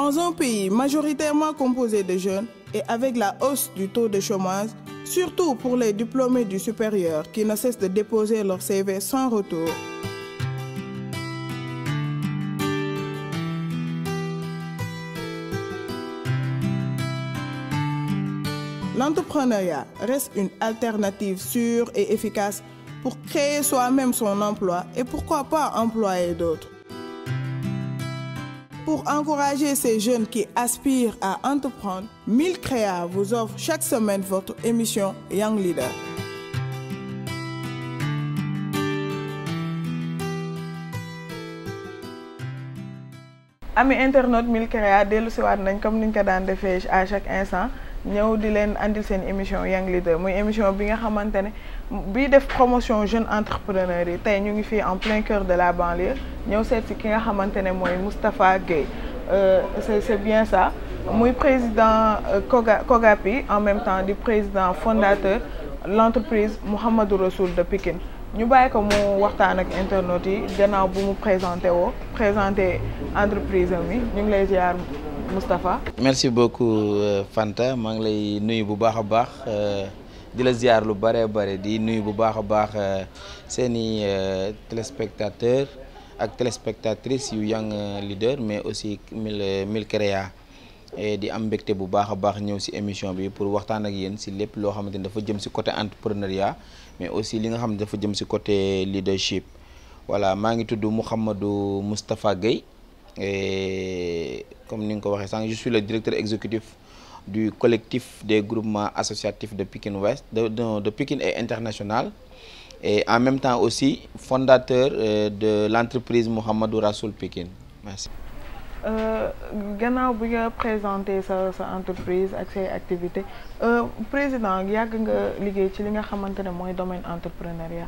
Dans un pays majoritairement composé de jeunes et avec la hausse du taux de chômage, surtout pour les diplômés du supérieur qui ne cessent de déposer leur CV sans retour, l'entrepreneuriat reste une alternative sûre et efficace pour créer soi-même son emploi et pourquoi pas employer d'autres. Pour encourager ces jeunes qui aspirent à entreprendre, Milcrea vous offre chaque semaine votre émission Young Leader. Ami internaute Milcrea dellu siwaat nañ comme niñ ko daan defee à chaque instant ñëw di leen andil seen émission Young Leader muy émission bi nga xamante ne bii def promotion jeune entrepreneurs yi tey ñu ngi fii en plein cœur de la banlieue ñëw seet si ki nga xamante ne mooy Moustapha Gueye c'est bien ça muy président Kogapi en même temps di président fondateur l'entreprise Mouhamadou Rassoul de Pikine ñu bàyyi ko mu waxtaan ak internautes yi gannaaw bu mu présenté entreprise am yi ñu ngi lay ziar Moustapha. Merci beaucoup Fanta maa ngi lay nuyu bu baax a baax di la ziar lu bare bare di nuyu bu baax a baax seeni téléspectateurs ak téléspectatrices yu Young Leader mais aussi Milcrea di am mbégte bu baax a baax ñëw ci émission bi pour waxtaan ak yéen ci lépp loo xamante ni dafa jëm ci côté entrepreneuriat mais aussi li nga xam ne dafa jëm ci côté leadership. Voilà maa ngi tudd Mouhamadou Moustapha Gueye et comme ni nga ko waxee sànq je suis le directeur exécutif du collectif des groupements associatifs de Pikine Ouest de Pikine et International et en même temps aussi fondateur de l'entreprise Mouhamadou Rassoul Pikine. Merci. Gannaaw bi nga présenté sa entreprise ak say activités président yàgg nga liggéey ci li nga xamante ne mooy domaine entrepreneuriat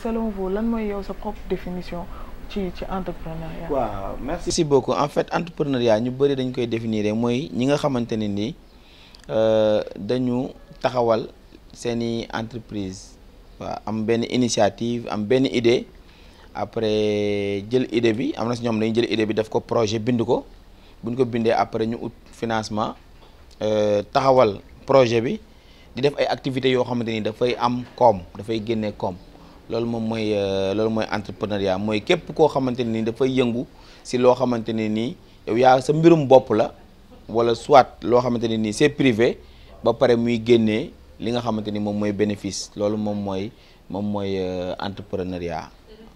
selon vous lan mooy yow sa propre définition ci entrepreneuriat. Waaw merci beaucoup en fait entrepreneuriat ñu bëri dañ koy définir mooy ñi nga xamante ne ni dañu taxawal seeni entreprise waaw am benn initiative am benn idée. Après jël idée bi am na si ñoom dañuy jël idée bi def ko projet bind ko buñ ko bindee après ñu ut financement taxawal projet bi di def ay activités yoo xamante ni dafay am koom dafay génnee koom loolu moom mooy entrepreneuriat mooy képp koo xamante ni dafay yëngu si loo xamante ne nii yow yaa sa mbirum bopp la wala soit loo xamante ne nii c'est privé ba pare muy génnee li nga xamante ni moom mooy bénéfice loolu moom mooy entrepreneuriat.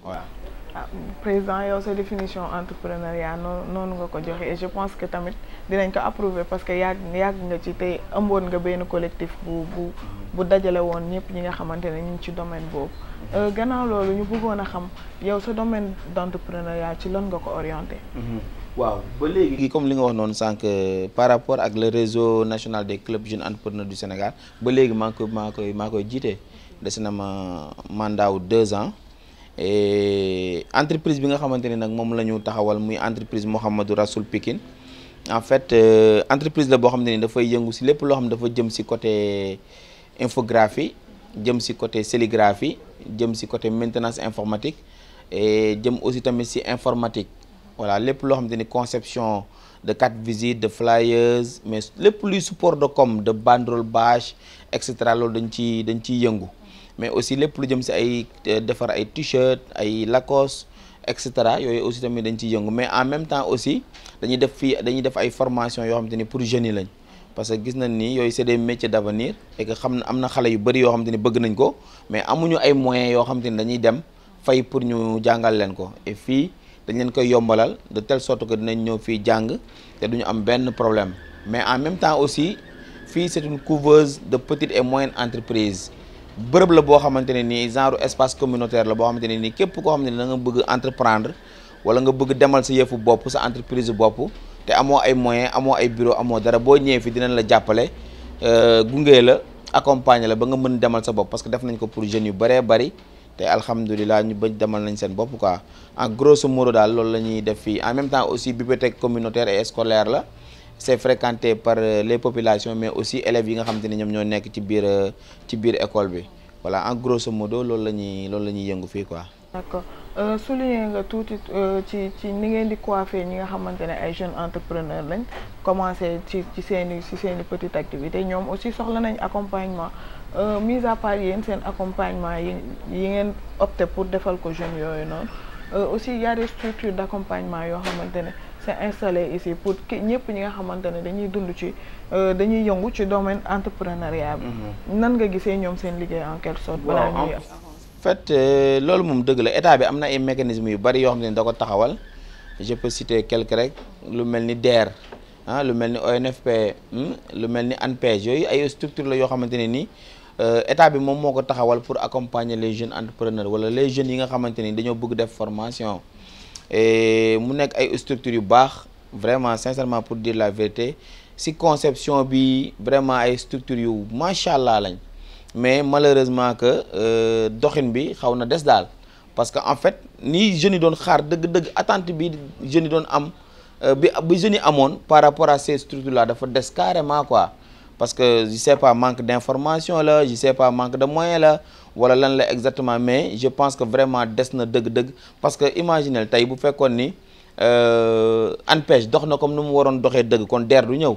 waaw président yow sa définition entrepreneuriat noonu nga ko joxe et je pense que tamit dinañ ko approuver parce que yàgg nga ci tey ëmboon nga benn collectif bu dajale woon ñëpp ñi nga xamante ne ñu ngi ci domaine boobu. Gannaaw loolu ñu bëggoon a xam yow sa domaine d'entrepreneuriat ci lan nga ko orienté. waaw ba léegi comme li nga wax noonu sànq par rapport ak le réseau national des clubs jeunes entrepreneurs du Sénégal ba léegi maa koy jiite des na ma mandat wu 2 ans. Et entreprise bi nga xamante ne nag moom la ñu taxawal muy entreprise Mouhamadou Rassoul Pikine en fait entreprise la boo xam ne ni dafay yëngu ci lépp loo xam ne dafa jëm ci côté infographie jëm ci côté sérigraphie jëm ci côté maintenance informatique et jëm aussi tamit ci informatique voilà lépp loo xam ne ni conception de carte visite de flyers mais lépp luy support de com de banderole bâche et cetera loolu dañ ciy yëngu. Mais aussi lépp lu jëm ci ay defar ay t-shirt ay Lacoste et cetera yooyu aussi tamit dañ ciy yëngu mais en même temps aussi dañuy def ay formation yoo xamante ni pour jeunes yi lañ parce que gis nañ ni yooyu c'est des métiers d'avenir et que xam na am na xale yu bëri yoo xamante ni bëgg nañ ko mais amuñu ay moyens yoo xamante ni dañuy dem fay pour ñu jàngal leen ko et fii dañ leen koy yombalal de telle sorte que dinañ ñëw fii jàng te duñu am benn problème mais en même temps aussi fii c'est une couveuse de petites et moyennes entreprises. Bërëb la boo xamante ne nii genre espace communautaire la boo xamante ne nii képp koo xam ne da nga bëgg entreprendre wala nga bëgg demal sa yëfu bopp sa entreprise bopp te amoo ay moyens amoo ay bureau amoo dara boo ñëwee fi dinañ la jàppale gunge la accompagner la ba nga mën demal sa bopp parce que def nañ ko pour jeunes yu bëree bëri te alhamdulilah ñu bañ demal nañ seen bopp quoi en grosso modo daal loolu la ñuy def fii en même temps aussi bibliothèque communautaire et scolaire la. C'est fréquenté par les populations mais aussi élèves yi nga xamante ne ñoom ñoo nekk ci biir école bi voilà en grosso modo loolu la ñuy yëngu fii quoi. D'accord souligner nga tuuti ci ni ngeen di coiffer ñi nga xamante ne ay jeunes entrepreneurs lañ commencé ci seeni petite activité ñoom aussi soxla nañ accompagnement mise à part yéen seen accompagnement yi ngeen opté pour defal ko jeunes yooyu noonu aussi il y a des structures d'accompagnement yoo xamante ne c'est installé ici pour ki ñëpp ñi nga xamante ne dañuy dund ci dañuy yëngu ci domaine entrepreneuriat bi nan nga gisee ñoom seen liggéey en quelque sorte balaa ñuy en fait loolu moom dëgg la état bi am na ay mécanismes yu bari yoo xam ne da ko taxawal je peux citer quelques rek lu mel ni DER lu mel ni ONFP lu mel ni ANPEJ yooyu ay structure la yoo xamante ne nii état bi moom moo ko taxawal pour accompagner les jeunes entrepreneurs wala les jeunes yi nga xamante ni dañoo bëgg def formation et mu nekk ay structures yu baax vraiment sincèrement pour dire la vérité si conception bi vraiment ay structures yu macha allah lañ. mais malheureusement que doxin bi xaw na des daal parce que en fait ni jeunes yi doon xaar dëgg-dëgg attente bi jeunes yi doon am bi jeunes yi amoon par rapport à ces structures là dafa des carrément quoi parce que je sais pas manque d'information la je sais pas manque de moyens la wala lan la exactement mais je pense que vraiment des na dëgg-dëgg parce que imaginez tey bu fekkoon ni ANPEJ dox na comme ni mu waroon doxee dëgg kon DER du ñëw.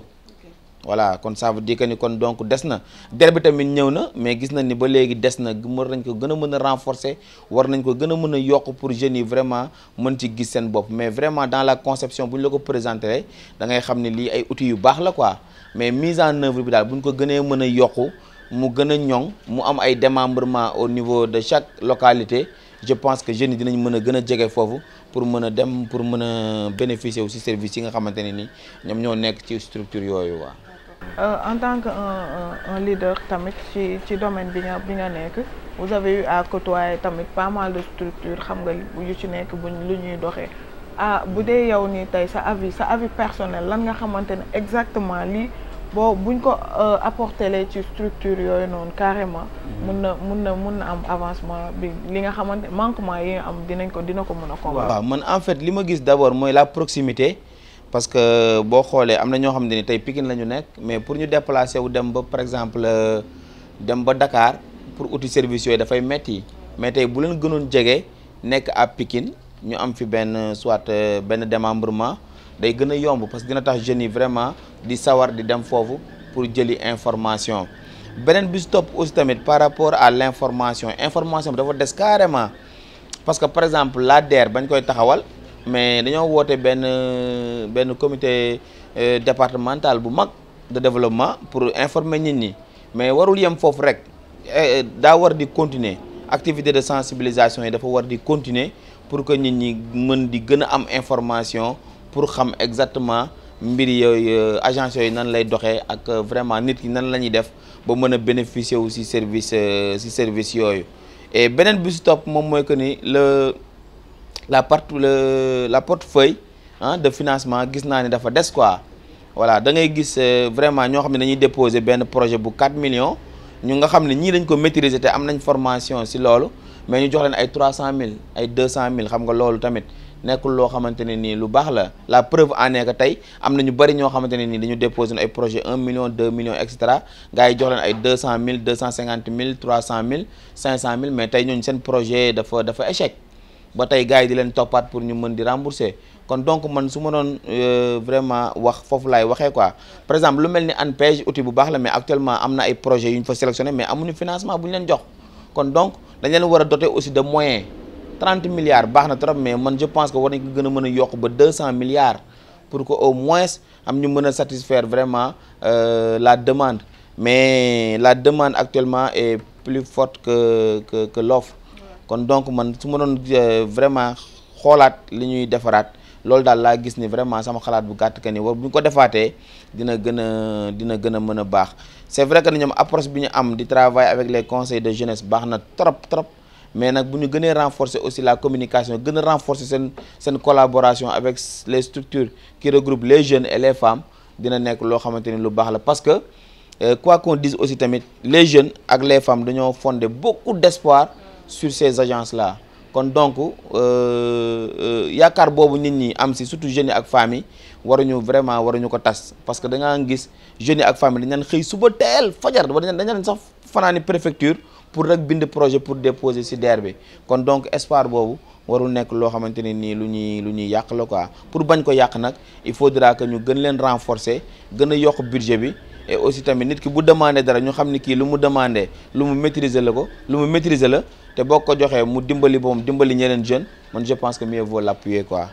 voilà kon ça veut dire que ni kon donc des na DER bi tamit ñëw na mais gis nañ ni ba léegi des na war nañ ko gën a mën a renforcer war nañ ko gën a mën a yokk pour jeunes yi vraiment mën ci gis seen bopp mais vraiment dans la conception bu ñu la ko présenté da ngay xam ne lii ay outils yu baax la quoi mais mise en œuvre bi daal bu ñu ko gënee mën a yokku mu gën a ñoŋ mu am ay démembrement au niveau de chaque localité je pense que jeunes yi dinañ mën a gën a jege foofu pour mën a dem pour mën a bénéficier aussi services yi nga xamante ne ni ñoom ñoo nekk ci structure yooyu waa en tant que un leader tamit ci domaine bi nga nekk vous avez eu à côtoyer tamit pas mal de structures xam nga yu ci nekk lu ñuy doxee bu dee yow nii tey sa avis personnel lan nga xamante ne exactement lii buñ ko apporter lee ci structure yooyu noonu carrément mun na am avancement bi li nga xamante manquement yi nga am dina ko mën a combattre. waaw man en fait li ma gis d'abord mooy la proximité. parce que boo xoolee am na ñoo xam ne tey Pikine la ñu nekk mais pour ñu déplacer wu dem ba par exemple dem ba Dakar pour uti service yooyu dafay metti mais tey bu leen gënoon jege nekk à Pikine ñu am fi benn soit benn démembrement day gën a yomb parce que dina tax jeunes yi vraiment di sawar di dem foofu pour jëli information beneen bi si topp aussi tamit par rapport à l'information bi dafa des carrément parce que par exemple la DER bañ koy taxawal mais dañoo woote benn comité départemental bu mag de développement pour informer nit ñi mais warul yem foofu rek daa war di continuer activité de sensibilisation yi dafa war di continuer pour que nit ñi mën di gën a am information pour xam exactement mbir yooyu agence yooyu nan lay doxee ak vraiment nit ki nan la ñuy def ba mën a bénéficier aussi service yooyu et beneen bi si topp moom mooy que ni la portefeuille de financement gis naa ni dafa des quoi voilà da ngay gis vraiment ñoo xam ne dañuy déposer benn projet bu 4 millions ñu nga xam ne ñii dañ ko maîtriser te am nañ formation ci loolu mais ñu jox leen ay 300 000 ay 200 000 xam nga loolu tamit nekkul loo xamante ne nii lu baax la preuve en est que tey am na ñu bari ñoo xamante ne nii dañu déposer ay projet 1 million 2 millions et cetera gars yi jox leen ay 200 000 250 000 300 000 500 000 mais tey ñooñu seen projet dafa échec. ba tey gars yi di leen toppaat pour ñu mën di rembourser kon donc man su ma doon vraiment wax foofu laay waxee quoi par exemple lu mel ni ANPEJ outil bu baax la mais actuellement am na ay projets yu ñu fa sélectionné mais amuñu financement bu ñu leen jox kon donc dañ leen war a doter aussi de moyens 30 milliards baax na trop mais man je pense que war nañ ko gën a mën a yokk ba 200 milliards pour que au moins am ñu mën a satisfaire vraiment la demande mais la demande actuellement est plus forte que l'offre kon donc man su ma doon vraiment xoolaat li ñuy defaraat loolu daal laa gis ni vraiment sama xalaat bu gàtt que ni war bu ñu ko defaatee dina gën a mën a baax c'est vrai que ni ñoom approche bi ñu am di travailler avec les conseils de jeunesse baax na trop mais nag bu ñu gënee renforcer aussi la communication gën a renforcer seen collaboration avec les structures qui regroupent les jeunes et les femmes dina nekk loo xamante ni lu baax la parce que quoi qu'on dise aussi tamit les jeunes ak les femmes dañoo fonder beaucoup d'espoir sur ces agences là kon donc yaakaar boobu nit ñi am si surtout jeunes yi ak femmes yi waruñu ko tas parce que da ngaa gis jeunes yi ak femmes yi dañu leen xëy suba teel fajar dañu leen sax fanaani préfecture pour rek bind projet pour déposer ci DER bi kon donc espoir boobu warul nekk loo xamante ne nii lu ñuy yàq la quoi. Pour bañ ko yàq nag il faudra que ñu gën leen renforcer gën a yokk budget bi et aussi tamit nit ki bu demandé dara ñu xam ni kii lu mu demandé lu mu maîtriser la ko lu mu maîtriser la te boo ko joxee mu dimbali boom dimbali ñeneen jeunes man je pense que mieux vaut l'appuyer quoi.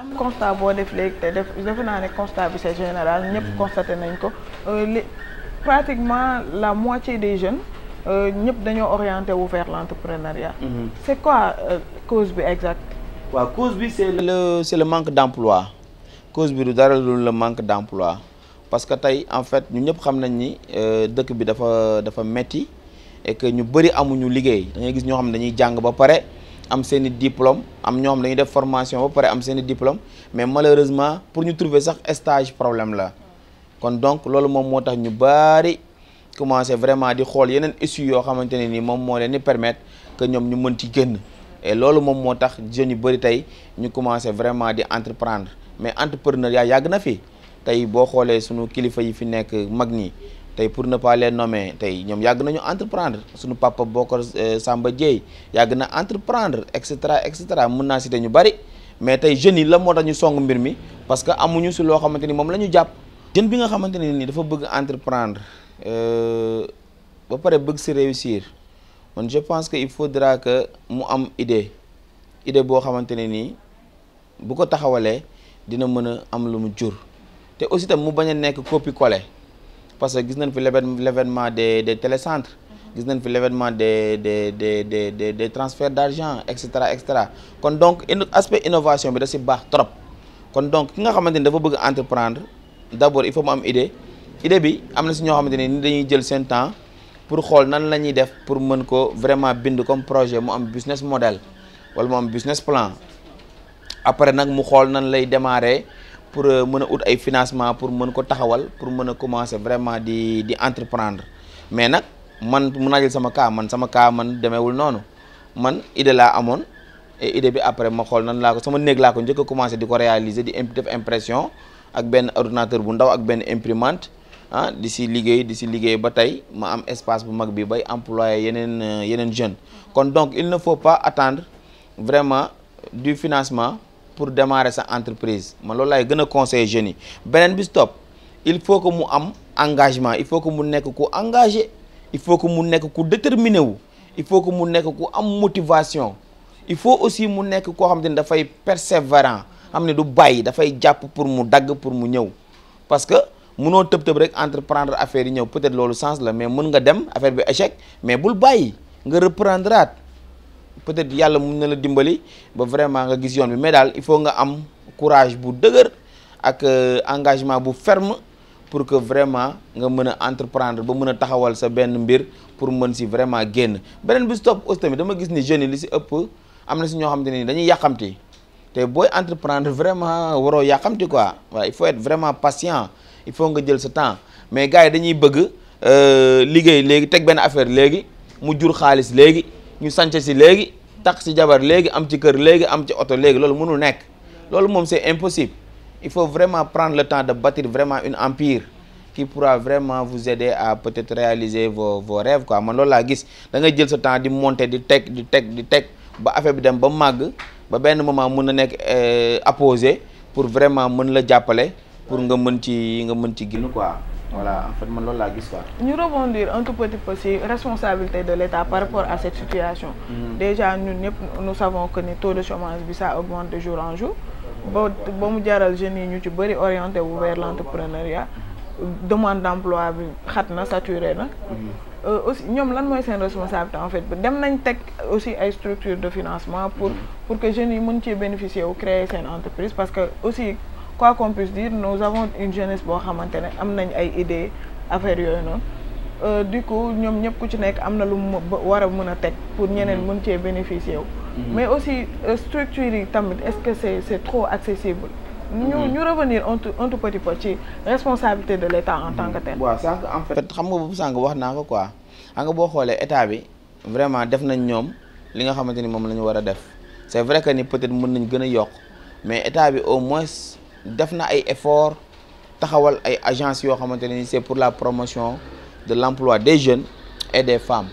am constat boo def léegi te defe naa ne constat bi c'est général ñëpp constaté nañ ko pratiquement la moitié des jeunes ñëpp dañoo orienté wu vers l'entrepreneuriat. C'est quoi cause bi exact? waaw cause bi c'est le manque d'emploi. Cause bi du dara lu le manque d'emploi parce que tey en fait ñu ñëpp xam nañ ni dëkk bi dafa metti et que ñu bëri amuñu liggéey da ngay gis ñoo xam ne dañuy jàng ba pare am seen i diplôme am ñoo xam dañuy def formation ba pare am seen i diplôme mais malheureusement pour ñu trouver sax stage problème la kon donc loolu moom moo tax ñu bari commencer vraiment di xool yeneen issues yoo xamante ne ni moom moo leen di permettre que ñoom ñu mën ci génn et loolu moom moo tax jeunes yu bëri tey ñu commencer vraiment di entreprendre mais entrepreneuriat yàgg na fi tey boo xoolee sunu kilifa yi fi nekk mag ñi tey pour ne pas les nommer tey ñoom yàgg nañu entreprendre sunu papa Bokar Samba Dièye yàgg na entreprendre et cetera mën naa citer ñu bëri mais tey jeunes yi la moo tax ñu song mbir mi parce que amuñu si loo xamante ni moom la ñu jàpp. jeune bi nga xamante ne ni dafa bëgg entreprendre ba pare bëgg si réussir man je pense que il faudra que mu am idée boo xamante ne nii bu ko taxawalee dina mën a am lu mu jur te aussi tam mu bañ a nekk copier-coller parce que gis nañ fi l'événement des télécentres gis nañ fi l'événement des transferts d'argent et cetera kon donc aspect innovation bi da si baax trop kon donc ki nga xamante ni dafa bëgg entreprendre d'abord il faut mu am idée bi am na si ñoo xamante ne ni dañuy jël seen temps pour xool nan la ñuy def pour mën ko vraiment bind comme projet mu am business model wala mu am business plan après nag mu xool nan lay démarrer pour mën a ut ay financement pour mën ko taxawal pour mën a commencer vraiment di entreprendre mais nag man mun naa jël sama cas man demeewul noonu man idée laa amoon et idée bi après ma xool nan laa ko sama néeg laa ko njëkk a commencer di ko réaliser di def impression ak benn ordinateur bu ndaw ak benn imprimante di si liggéey ba tey ma am espace bu mag bi bay employer yeneen jeunes kon donc il ne faut pas attendre vraiment du financement pour démarrer sa entreprise man loolu laay gën a conseiller jeunes yi beneen bi stop il faut que mu am engagement il faut que mu nekk ku engagé il faut que mu nekk ku déterminé wu il faut que mu nekk ku am motivation il faut aussi mu nekk koo xamante ni dafay persévérant xam ne du bàyyi dafay jàpp pour mu dagg pour mu ñëw parce que mënoo tëb rek entreprendre affaire yi ñëw peut-être loolu sens la mais mën nga dem affaire bi échec mais bul bàyyi nga reprendre peut-être yàlla mun na la dimbali ba vraiment nga gis yoon bi mais daal il faut nga am courage bu dëgër ak engagement bu ferme pour que vraiment nga mën a entreprendre ba mën a taxawal sa benn mbir pour mën si vraiment génn beneen bi stop aussi tamit dama gis ni jeunes yi li si ëpp am na si ñoo xamante ni dañuy yàqamti te booy entreprendre vraiment waroo yàqamti quoi waaw il faut être vraiment patient il faut nga jël sa temps mais gars yi dañuy bëgg liggéey léegi teg benn affaire léegi mu jur xaalis léegi ñu sànce si léegi tax si jabar léegi am ci kër léegi am ci oto léegi loolu mënul nekk loolu moom c'est impossible il faut vraiment prendre le temps de bâtir vraiment une empire qui pourra vraiment vous aider à peut-être réaliser vos rêves quoi man loolu laa gis da ngay jël sa temps di monter di teg ba affaire bi dem ba màgg ba benn moment mën na nekk apposé pour vraiment mën la jàppale pour nga mën ci génn quoi voilà en fait man loolu laa gis quoi. ñu rebondir un tout petit peu ci responsabilité de l'État par rapport à cette situation. Déjà ñun ñëpp nous savons que ni taux de chômage bi ça augmente de jour en jour ba mu jaral jeunes yi ñu ci bëri orienté wu vers l'entrepreneuriat demande d'emploi bi xat na saturé na. Aussi ñoom lan mooy seen responsabilité en fait dem nañ teg aussi ay structures de financement pour que jeunes yi mën ci bénéficier wu créer seen entreprise parce que aussi quoi qu'on puisse dire nous avons une jeunesse boo xamante ne am nañ ay idées affaires yooyu noonu du coup ñoom ñëpp ku ci nekk am na lu mu war a mën a teg pour ñeneen mën cee bénéficier wu mais aussi structures yi tamit est-ce que c'est trop accessible ñu revenir un tout petit peu ci responsabilité de l'État en tant que tel. waaw sànq en fait xam nga boobu sànq wax naa ko quoi xam nga boo xoolee état bi vraiment def nañ ñoom li nga xamante ni moom la ñu war a def c'est vrai que ni peut-être mën nañ gën a yokk mais état bi au moins def na ay efforts taxawal ay agences yoo xamante ni c'est pour la promotion de l'emploi des jeunes et des femmes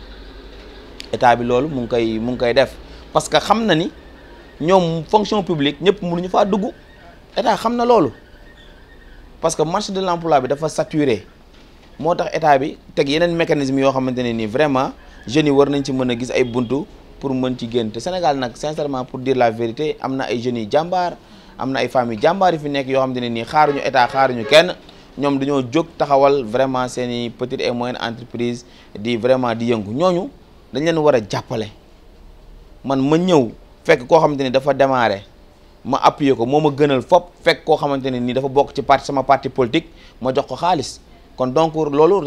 état bi loolu mu ngi koy def parce que xam na ni ñoom fonction publique ñëpp mënuñu faa dugg état xam na loolu parce que marché de l'emploi bi dafa saturé moo tax état bi teg yeneen mécanisme yoo xamante ne nii vraiment jeunes yi war nañ ci mën a gis ay buntu pour mën ci génn te Sénégal nag sincèrement pour dire la vérité am na ay jeunes yi jàmbaar am na ay femmes yi jàmbaar yi fi nekk yoo xamante ne nii xaaruñu état xaaruñu kenn ñoom dañoo jóg taxawal vraiment seen i petites et moyennes entreprises di vraiment di yëngu ñooñu dañ leen war a jàppale man ma ñëw fekk koo xamante ni dafa démarré ma appuyer ko moo ma gënal fop fekk koo xamante ne nii dafa bokk ci parti sama parti politique ma jox ko xaalis kon donc loolu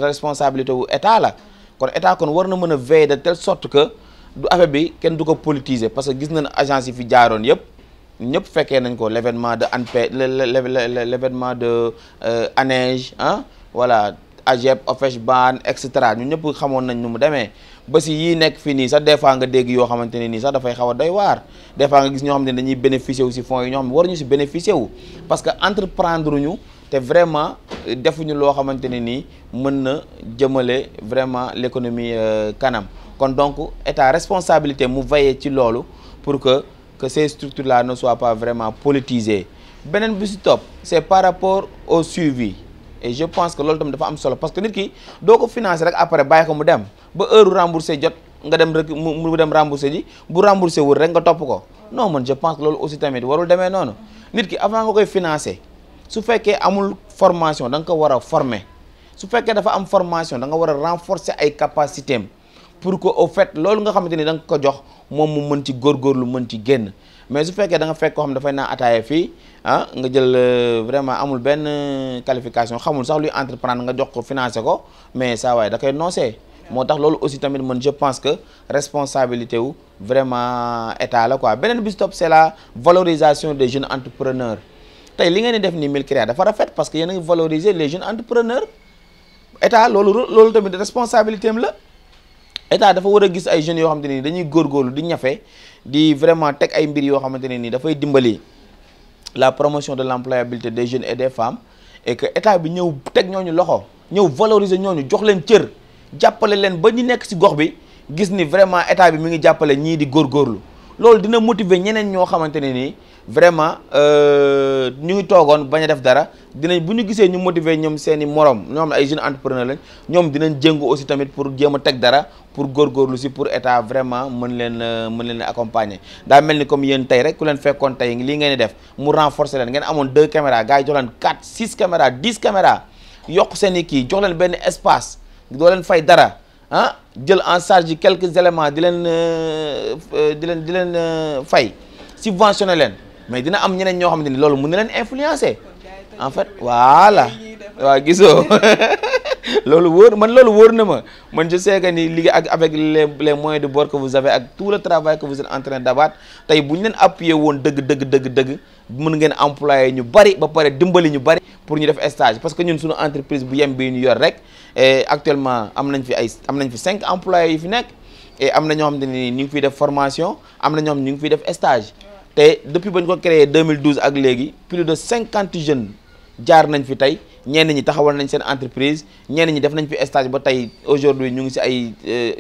responsabilité wu état la kon état kon war na mën a veiller de telle sorte que du affaire bi kenn du ko politiser parce que gis nañ agence yi fi jaaroon yëpp ñëpp fekkee nañ ko l'événement de ANPE l'événement de ANEJ ah voilà AGEP OFEJBAN et cetera ñun ñëpp xamoon nañ nu mu demee ba si yii nekk fii nii sax des fois nga dégg yoo xamante ne nii sax dafay xaw a doy waar des fois nga gis ñoo xam ne dañuy bénéficier wu si fonds yi ñoo xam ne waruñu si bénéficier wu parce que entreprendre ñu te vraiment defuñu loo xamante ne nii mën na jëmale vraiment l'économie kanam kon donc état responsabilité mu veiller ci loolu pour que ces structures là ne soient pas vraiment politisées beneen bi si topp c'est par rapport au suivi et je pense que loolu tamit dafa am solo parce que nit ki doo ko financer rek après bàyyi ko mu dem ba heure remboursé jot nga dem rek mu dem remboursé ji bu remboursé wul rek nga topp ko non man je pense que loolu aussi tamit warul demee noonu nit ki avant nga koy financer su fekkee amul formation da nga ko war a former su fekkee dafa am formation da nga war a renforcer ay capacités am pour que au fait loolu nga xamante ni da nga ko jox moom mu mën ci góorgóorlu mën ci génn mais su fekkee da nga fekk koo xam dafay naa ataaya fii ah nga jël vraiment amul benn qualification xamul sax luy entreprendre nga jox ko financer ko mais saa waay da koy noosee moo tax loolu aussi tamit man je pense que responsabilité wu vraiment état la quoi beneen bi si topp c'est la valorisation des jeunes entrepreneurs tey li ngeen di def ni Milcrea dafa rafet parce que yéen a ngi valoriser les jeunes entrepreneurs état loolu tamit responsabilité am la état dafa war a gis ay jeunes yoo xamante ne ni dañuy góorgóorlu di ñafe di vraiment teg ay mbir yoo xamante ne ni dafay dimbali la promotion de l'employabilité des jeunes et des femmes et que état bi ñëw teg ñooñu loxo ñëw valoriser ñooñu jox leen cër jàppale leen ba ñu nekk ci gox bi gis ni vraiment état bi mi ngi jàppale ñii di góorgóorlu loolu dina motiver ñeneen ñoo xamante ne nii vraiment ñu ngi toogoon bañ a def dara dinañ bu ñu gisee ñu motiver ñoom seen i morom ñoo xam ne ay jeunes entrepreneurs lañ ñoom dinañ jëngu aussi tamit pour jéem a teg dara pour góorgóorlu si pour état vraiment mën leen accompagner daa mel ni comme yéen tey rek ku leen fekkoon tey lii ngeen di def mu renforcer leen ngeen amoon 2 caméras gars yi jox leen 4 6 caméras 10 caméras yokk seen i kii jox leen benn espace doo leen fay dara ah jël en charge quelques éléments di leen fay subventionné leen mais dina am ñeneen ñoo xamante ni loolu mën na leen influencer en fait voilà waaw gisoo loolu wóor na ma man je sais que ni liggéey ak avec les moyens de bord que vous avez ak tout le travail que vous êtes en train d'abattre tey bu ñu leen appuyer woon dëgg mën ngeen employer ñu bari ba pare dimbali ñu bari pour ñu def stage parce que ñun suñu entreprise bu yem bi ñu yor rek et actuellement am nañ fi 5 employés yu fi nekk et am na ñoo xam ne ni ñu ngi fiy def formation am na ñoom ñu ngi fiy def stage te depuis ba ñu ko créé 2012 ak léegi plus de 50 jeunes jaar nañ fi tey ñenn ñi taxawal nañ seen entreprise ñenn ñi def nañ fi stage ba tey aujourd'hui ñu ngi ci ay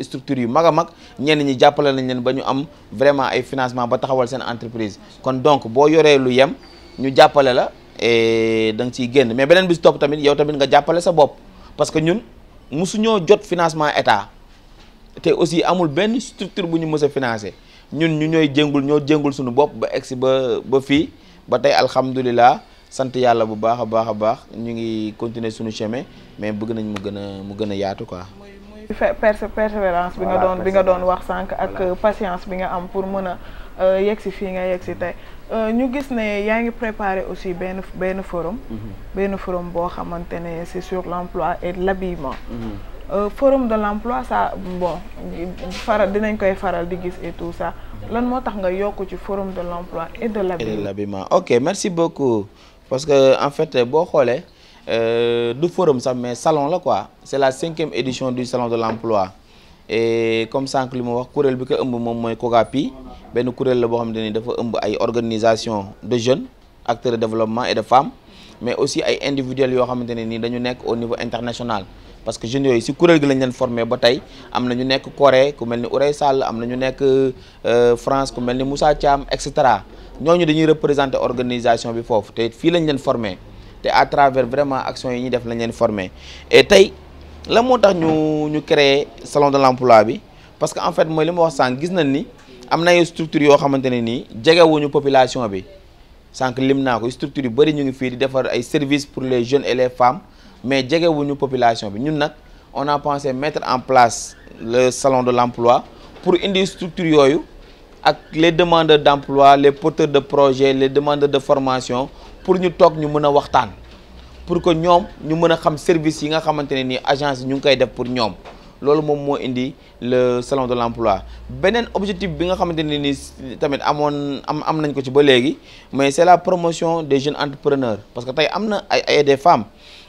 structures yu mag a mag ñenn ñi jàppale nañ leen ba ñu am vraiment ay financement ba taxawal seen entreprise kon donc boo yoree lu yem ñu jàppale la et da nga ciy génn mais beneen bi ci topp tamit yow tamit nga jàppale sa bopp parce que ñun musuñoo jot financement état te aussi amul benn structure bu ñu mës a financer ñun ñoo jëngul suñu bopp ba egsi ba fii ba tey alhamdulilah sant yàlla bu baax a baax ñu ngi continuer suñu chemin mais bëgg nañ mu gën a yaatu quoi. muy persévérance bi nga doon wax sànq ak patience bi nga am pour mën a yegsi fii nga yegsi tey ñu gis ne yaa ngi préparer aussi benn forum. benn forum boo xamante ne c'est sur l'emploi et l'habillement. Forum de l'emploi ça bon dinañ koy faral di gis et tout ça lan moo tax nga yokk ci forum de l'emploi et de l'habillement. Ok, merci beaucoup parce que en fait boo xoolee du forum sax mais salon la quoi c'est la 5e édition du salon de l'emploi et comme sànq li ma wax kuréel bi ko ëmb moom mooy COGAPI benn kuréel la boo xam ne dafa ëmb ay organisation de jeunes acteurs de développement et de femmes mais aussi ay individuels yoo xamante ne nii dañu nekk au niveau international parce que jeunes yooyu si kuréel gi lañ leen formé ba tey am na ñu nekk Corée ku mel ni Ourey Sall am na ñu nekk France ku mel ni Moussa Thiam et cetera ñooñu dañuy représenter organisation bi foofu te fii lañ leen formé te à travers vraiment action yi ñuy def lañ leen formé et tey la moo tax ñu créer salon de l'emploi bi parce que en fait mooy li ma wax sànq gis nañ ni am na ay structures yoo xamante ne nii jegewuñu population bi sànq lim naa ko structures yu bëri ñu ngi fii di defar ay services pour les jeunes et les femmes mais jegewuñu population bi ñun nag on a pensé mettre en place le salon de l'emploi pour indi structures yooyu ak les demandeurs d'emploi les porteurs de projets les demandeurs de formation pour ñu toog ñu mën a waxtaan pour que ñoom ñu mën a xam service yi nga xamante ne nii agence yi ñu ngi koy def pour ñoom loolu moom moo indi le salon de l'emploi beneen objectif bi nga xamante ne nii tamit am nañ ko ci ba léegi mais c'est la promotion des jeunes entrepreneurs parce que tey am na ay des femmes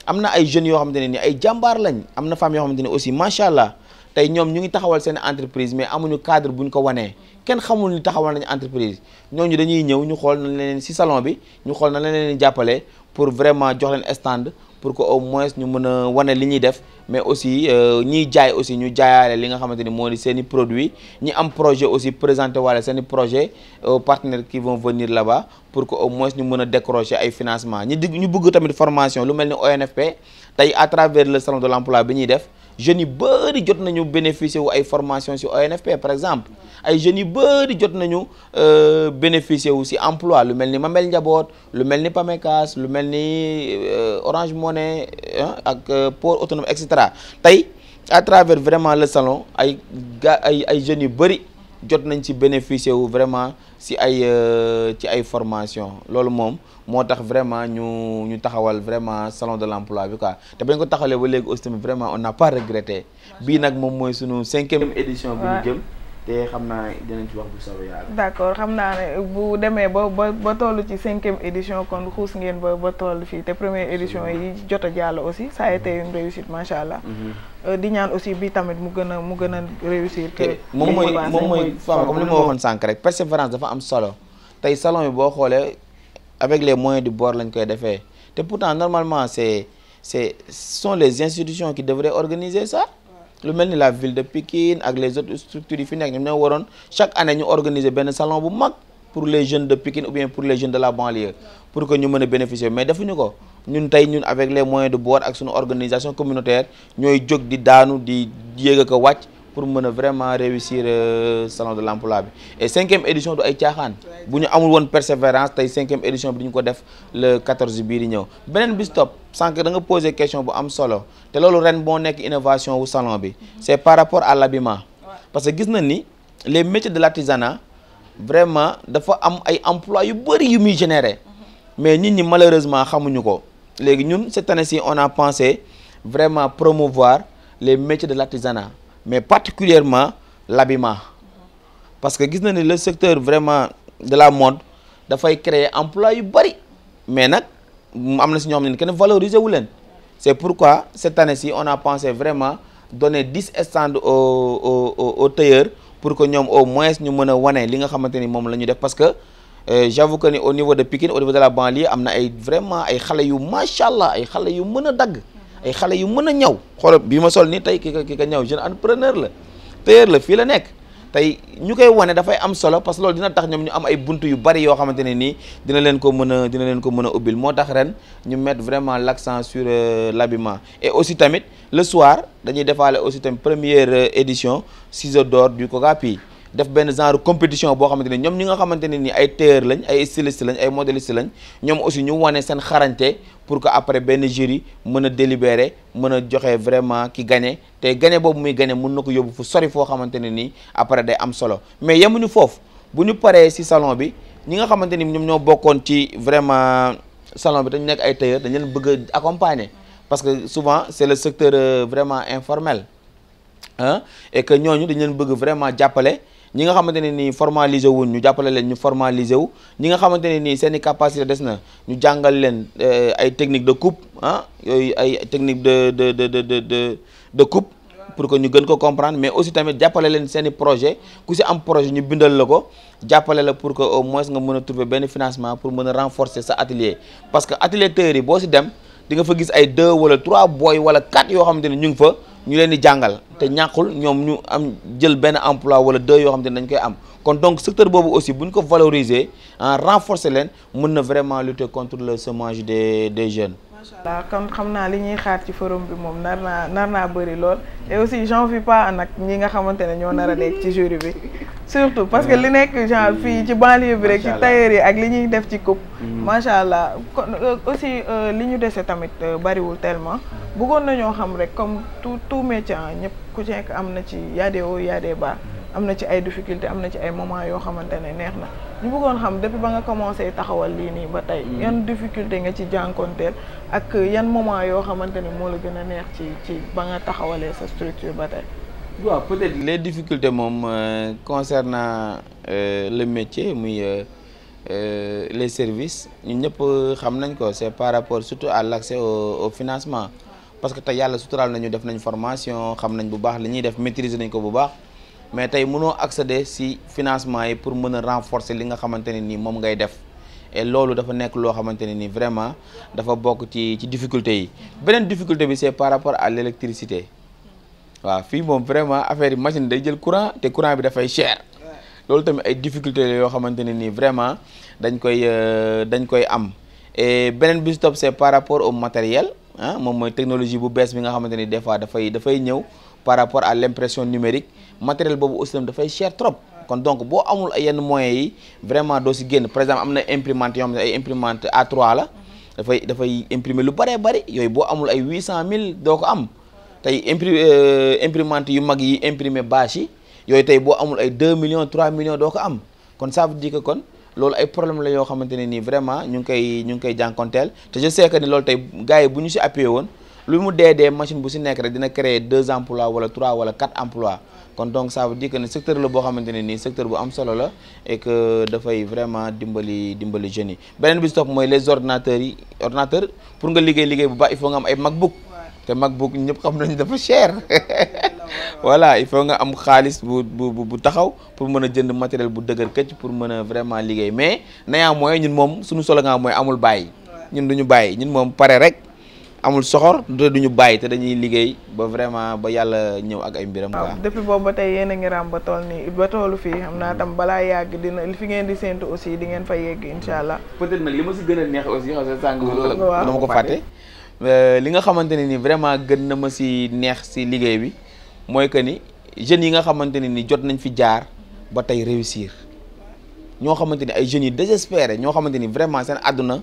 am na ay jeunes yoo xamante ne nii ay jàmbaar lañ am na femmes yoo xamante ne aussi macha allah tey ñoom ñu ngi taxawal seen entreprise mais amuñu cadre bu ñu ko wanee kenn xamul ni taxawal nañu entreprise ñooñu dañuy ñëw ñu xool nañ leen ci salon bi ñu xool na leen jàppale pour vraiment jox leen stand pour que au moins ñu mën a wane li ñuy def mais aussi ñiy jaay aussi ñu jaayaale li nga xamante ni moo di seen i produits ñi am projet aussi présenter wala seen i projet aux partenaires qui vont venir là-bas pour que au moins ñu mën a décrocher ay financement ñu bëgg tamit formation lu mel ni ONFP tey à travers le salon de l'emploi bi ñuy def jeunes yu bëri jot nañu bénéficier wu ay formation ci ONFP par exemple ay jeunes yu bëri jot nañu bénéficier wu ci emploi lu mel ni Mamel Njaboot lu mel ni Pamecas lu mel ni Orange Money ak Port Autonome et cetera tey à travers vraiment le salon ay jeunes yu bëri jot nañ ci bénéficier wu vraiment ci ay formation loolu moom moo tax vraiment ñu taxawal vraiment salon de l'emploi bi quoi te bañ ko taxawalee ba léegi aussi tamit vraiment on n'a pas regretté bii nag moom mooy sunu 5e édition bi ñu jëm te xam naa dinañ ci wax bu soobee yàlla. d'accord xam naa ne bu demee ba toll ci 5e édition kon xuus ngeen ba toll fii te première édition yi jot a jàll aussi ça a été une réussite macha allah. di ñaan aussi bi tamit mu gën a réussir. te moom mooy femme comme li ma waxoon sànq rek persévérance dafa am solo tey salon yi boo xoolee avec les moyens du bord lañ koy defee te pourtant normalement ce sont les institutions qui devraient organiser ça. lu mel ni la ville de Pikine ak les autres structures yi fi nekk ñoom ñoo waroon chaque année ñu organiser benn salon bu mag pour les jeunes de Pikine ou bien pour les jeunes de la banlieue pour que ñu mën a bénéficier mais defuñu ko ñun tey ñun avec les moyens de bord ak suñu organisation communautaire ñooy jóg di daanu di yéeg a ko wàcc pour mën a vraiment réussir salon de l'emploi bi et 5e édition du ay caaxaan bu ñu amul woon persévérance tey 5e édition bi duñu ko def le 14 bii di ñëw beneen bis topp sànq da nga poser question bu am solo te loolu ren moo nekk innovation wu salon bi c'est par rapport à l'habillement parce que gis na ni les métiers de l'artisanat vraiment dafa am ay emplois yu bari yu muy générer mais nit ñi malheureusement xamuñu ko léegi ñun cette année-ci on a pensé vraiment promouvoir les métiers de l'artisanat mais particulièrement l'habillement parce que gis na ni le secteur vraiment de la mode dafay créer emploi yu bari mais nag am na si ñoo xam ne kenn valoriser wu leen c'est pourquoi cette année-ci on a pensé vraiment donner 10 stands aux tailleurs pour que ñoom au moins ñu mën a wane li nga xamante ni moom la ñu def parce que j'avoue que ni au niveau de Pikine au niveau de la banlieue am na ay vraiment ay xale yu macha allah ay xale yu mën a dagg ay xale yu mën a ñaw xoolal bi ma sol nii tey ki ka ñaw jeune entrepreneur la tailleur la fii la nekk tey ñu koy wane dafay am solo parce que loolu dina tax ñoom ñu am ay buntu yu bari yoo xamante ne nii dina leen ko mën a ubbil moo tax ren ñu mettre vraiment l'accent sur l'habillement et aussi tamit le soir dañuy defaale aussi tamit première édition ciseaux d'or du Kogapi def benn genre compétition boo xamante ne ñoom ñi nga xamante ne ni ay tailleur lañ ay styliste lañ ay modéliste lañ ñoom aussi ñu wane seen xarañte pour que après benn jury mën a délibérer mën a joxe vraiment ki gagné te gagné boobu muy gagné mën na ko yóbbu fu sori foo xamante ne nii après day am solo mais yemuñu foofu bu ñu paree ci salon bi ñi nga xamante ni ñoom ñoo bokkoon ci vraiment salon bi dañu nekk ay tailleur dañu leen bëgg a accompagner parce que souvent c'est le secteur vraiment informel et que ñooñu dañu leen bëgg vraiment jàppale ñi nga xamante ne nii formalisé wuñ ñu jàppale leen ñu formalisé wu ñi nga xamante ne nii seen i capacité des na ñu jàngal leen ay technique de coupe yooyu ay technique de coupe pour que ñu gën ko comprendre, mais aussi tamit jàppale leen seeni projet ku si am projet ñu bindal la ko jàppale la pour que au moins nga mën a trouver benn financement pour mën a renforcer sa atelier. Parce que atelier tailleur yi boo si dem di nga fa gis ay 2 wala 3 boy wala 4 yoo xamante ne ñu ngi fa ñu leen di jàngal te ñàkkul ñoom ñu am jël benn emploi wala 2 yoo xamante ne dañ koy am. kon donc secteur boobu aussi bu ñu ko valoriser renforcer leen mën na vraiment lutter contre le chômage des jeunes. Machallah kon xam naa li ñuy xaar ci forum bi moom nar naa bëri lool et aussi j'en vis pas nag ñi nga xamante ne ñoo nar a nekk ci jury bi surtout parce que li nekk genre fii ci banlieue bi rek ci tailleur yi ak li ñuy def ci coupe macha allah kon aussi li ñu dese tamit bariwul tellement bëggoon nañoo xam rek comme tout métier ñëpp ku ci nekk am na ci y a des hauts y a des bas am na ci ay difficultés am na ci ay moments yoo xamante ne neex na ñu bëggoon xam depuis ba nga commencé taxawal lii nii ba tey yan difficulté nga ci jànkonteel ak yan moment yoo xamante ne moo la gën a neex ci ba nga taxawalee sa structure ba tey. waaw peut-être les difficultés moom concernant le métier muy les services ñun ñëpp xam nañ ko c'est par rapport surtout à l'accès au financement parce que tey yàlla suturaal nañu def nañ formation xam nañ bu baax li ñuy def maîtriser nañ ko bu baax. mais tey mënoo accéder ci financement yi pour mën a renforcer li nga xamante ne nii moom ngay def et loolu dafa nekk loo xamante ne nii vraiment dafa bokk ci difficulté yi beneen difficulté bi c'est par rapport à l'électricité waaw fii moom vraiment affaire yi machine day jël courant te courant bi dafay cher loolu tamit ay difficulté la yoo xamante ne nii vraiment dañ koy am et beneen bi stop c'est par rapport au matériel ah moom mooy technologie bu bees bi nga xamante ni des fois dafay ñëw par rapport à l'impression numérique matériel boobu aussi dafay cher trop kon donc boo amul ay yenn moyens yi vraiment doo si génn par exemple am na imprimante yoo xam ne ay imprimante A3 la dafay imprimer lu bëree bëri yooyu boo amul ay 800 000 doo ko am tey imprimante yu mag yi imprimer bâche yi yooyu tey boo amul ay 2 millions 3 millions doo ko am kon ça veut dire que kon loolu ay problème la yoo xamante ne nii vraiment ñu ngi koy jànkonteel te je sais que ni loolu tey gars yi bu ñu si appuyé woon lu mu dee machine bu si nekk rek dina créer 2 emplois wala 3 wala 4 emplois kon donc ça veut dire que ne secteur la boo xamante ne nii secteur bu am solo la et que dafay vraiment dimbali jeunes yi beneen bi si topp mooy les ordinateurs yi ordinateur pour nga liggéey bu baax il faut nga am ay MacBook te MacBook ñëpp xam nañu dafa cher voilà il faut nga am xaalis bu taxaw pour mën a jënd matériel bu dëgër këcc pour mën a vraiment liggéey mais nayaa mooy ñun moom suñu solo nga mooy amul bàyyi ñun duñu bàyyi ñun moom pare rek amul soxor te duñu bàyyi te dañuy liggéey ba vraiment ba yàlla ñëw ak ay mbiram. waaw depuis boobu ba tey yéen a ngi raam ba toll nii ba tollu fii xam naa tam balaa yàgg dina fi ngeen di séntu aussi di ngeen fa yegg incha allah. peut-être nag li ma si gën a neex aussi xam nga sànq dama ko fàtte. li nga xamante ne ni vraiment gën na ma si neex si liggéey bi mooy que ni jeunes yi nga xamante ne ni jot nañ fi jaar ba tey réussir ñoo xamante ni ay jeunes yi désespéré ñoo xamante ni vraiment seen àdduna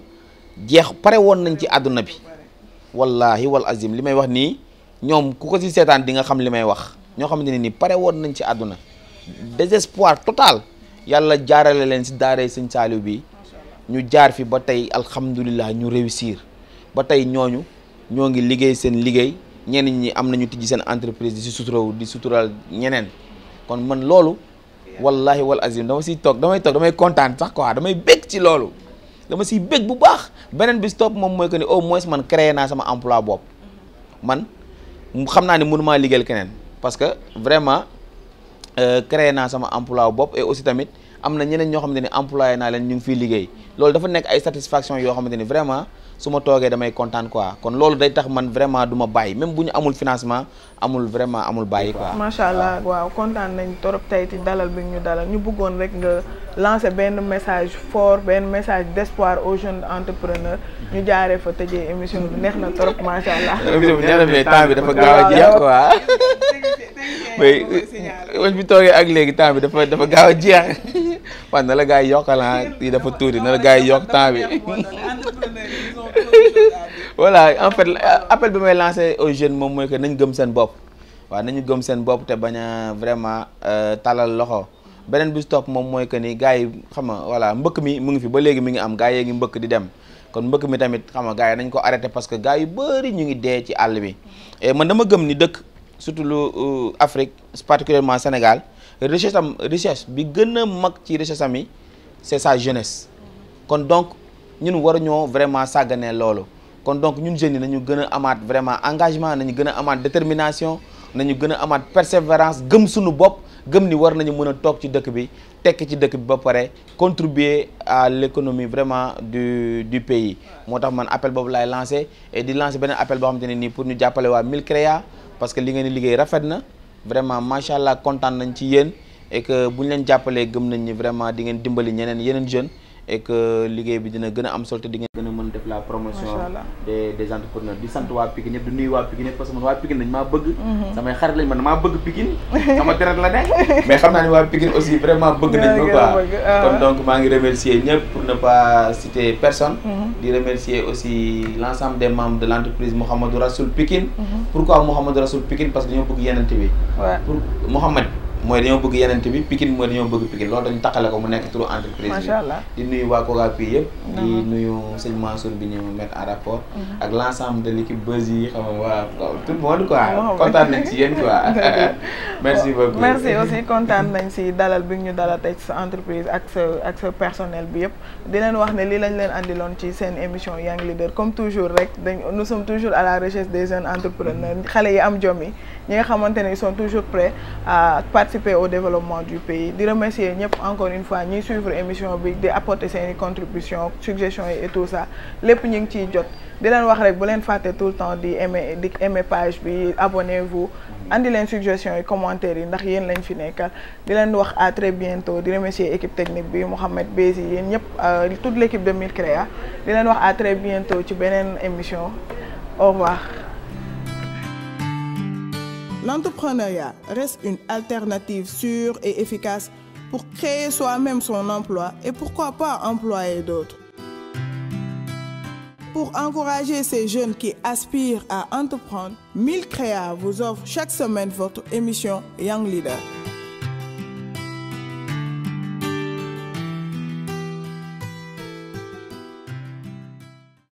jeex pare woon nañ ci àdduna bi. wallahi wal azim li may wax nii ñoom ku ko ci seetaan di nga xam li may wax ñoo xamante ne nii pare woon nañ ci àdduna désespoir total yàlla jaarale leen ci daaray Sëñ Saaliw bi ñu jaar fi ba tey alhamdulilah ñu réussir ba tey ñooñu ñoo ngi liggéey seen liggéey ñeneen ñi am nañu tijji seen entreprise di ci sutural ñeneen kon man loolu wallahi wal azim damay kontaan sax quoi damay bég ci loolu dama siy bég bu baax beneen bi stop moom mooy que ni au moins man créé naa sama emploi bopp man xam naa ne mënumaa liggéeyal keneen parce que vraiment créé naa sama emploi bopp et aussi tamit am na ñeneen ñoo xamante ni employé naa leen ñu ngi fiy liggéey loolu dafa nekk ay satisfaction yoo xamante ni vraiment su ma toogee damay kontaan quoi kon loolu day tax man vraiment du ma bàyyi même bu ñu amul financement amul bàyyi quoi. macha allah waaw kontaan nañ torop tey ci dalal bi ñu dalal ñu bëggoon rek nga lancer benn message fort benn message d'espoir aux jeunes entrepreneurs ñu jaaree fa tëjee émission bi neex na torop macha allah. émission bi neex na mais temps bi dafa gaaw a jeex quoi. mais bi toogee ak léegi temps bi dafa gaaw a jeex waaw na la gars yi yokkal yi dafa tuuti na la gars yi yokk temps bi. voilà en fait appel bi may lancé aux jeunes moom mooy que nañ gëm seen bopp waaw nañu gëm seen bopp te bañ a vraiment talal loxo beneen bi stop moom mooy que ni gars yi xam nga voilà mbëkk mi mu ngi fi ba léegi mi ngi am gars yee ngi mbëkk di dem kon mbëkk mi tamit xam nga gars yi nañ ko arrêté parce que gars yu bëri ñu ngi dee ci àll bi et man dama gëm ni dëkk surtout lu Afrique particulièrement Sénégal richesse bi gën a mag ci richesse am yi c'est sa jeunesse kon donc ñun waruñoo vraiment sàgganee loolu kon donc ñun jeunes yi nañu gën a amaat vraiment engagement nañu gën a amaat détermination nañu gën a amaat persévérance gëm suñu bopp gëm ni war nañu mën a toog ci dëkk bi tekki ci dëkk bi ba pare contribuer à l'économie vraiment du pays moo tax man appel boobu laay lancé et di lancé beneen appel boo xamante ne nii pour ñu jàppale waa Milcrea parce que li ngeen di liggéey rafet na vraiment macha allah kontaan nañ ci yéen et que bu ñu leen jàppalee gëm nañ ni vraiment di ngeen dimbali yeneen jeunes et que liggéey bi dina gën a am solo te di ngeen gën a mën def la promotion des entrepreneurs di sant waa Pikine ñëpp di nuyu waa Pikine ñëpp parce que man waa Pikine dañ maa bëgg samay xarit lañ man maa bëgg Pikine sama deret la ne mais xam naa ni waa Pikine aussi vraiment bëgg nañ ma quoi kon donc maa ngi remercier ñëpp pour ne pas citer personne di remercier aussi l'ensemble des membres de l'entreprise Mouhamadou Rassoul Pikine pourquoi Mouhamadou Rassoul Pikine parce que dañoo bëgg yenente bi pour Mouhamad mooy dañoo bëgg yenente bi Pikine mooy dañoo bëgg Pikine loolu dañu taxale ko mu nekk turu entreprise bi di nuyu waa Kogapi yëpp di nuyu sëñ Mansour bi ñu mettre en rapport ak l'ensemble de l'équipe Buzz yi xam nga waa tout le monde quoi kontaan nañ ci yéen quoi merci beaucoup merci aussi kontaan nañ ci dalal bi ñu dalal tey sa entreprise ak sa personnel bi yëpp di leen wax ne lii lañ leen andiloon ci seen émission Young Leader comme toujours rek nous sommes toujours à la recherche des jeunes entrepreneurs xale yi am jom yi ñi nga xamante ne ils sont toujours prêts à participer au développement du pays di remercier ñëpp encore une fois ñuy suivre émission bi di apporter seeni contributions suggestions et tout ça lépp ñu ngi ciy jot di leen wax rek bu leen fàtte tout le temps di aimer page bi abonnez-vous andi leen suggestions yi commentaires yi ndax yéen lañ fi nekkal di leen wax à très bientôt di remercier équipe technique bi Mohamed Bézi yéen ñëpp toute l'équipe de Milcrea di leen wax à très bientôt ci beneen émission au revoir. L'entrepreneuriat reste une alternative sûre et efficace pour créer soi-même son emploi et pourquoi pas employer d'autres. Pour encourager ces jeunes qui aspirent à entreprendre, Milcrea vous offre chaque semaine votre émission Young Leader.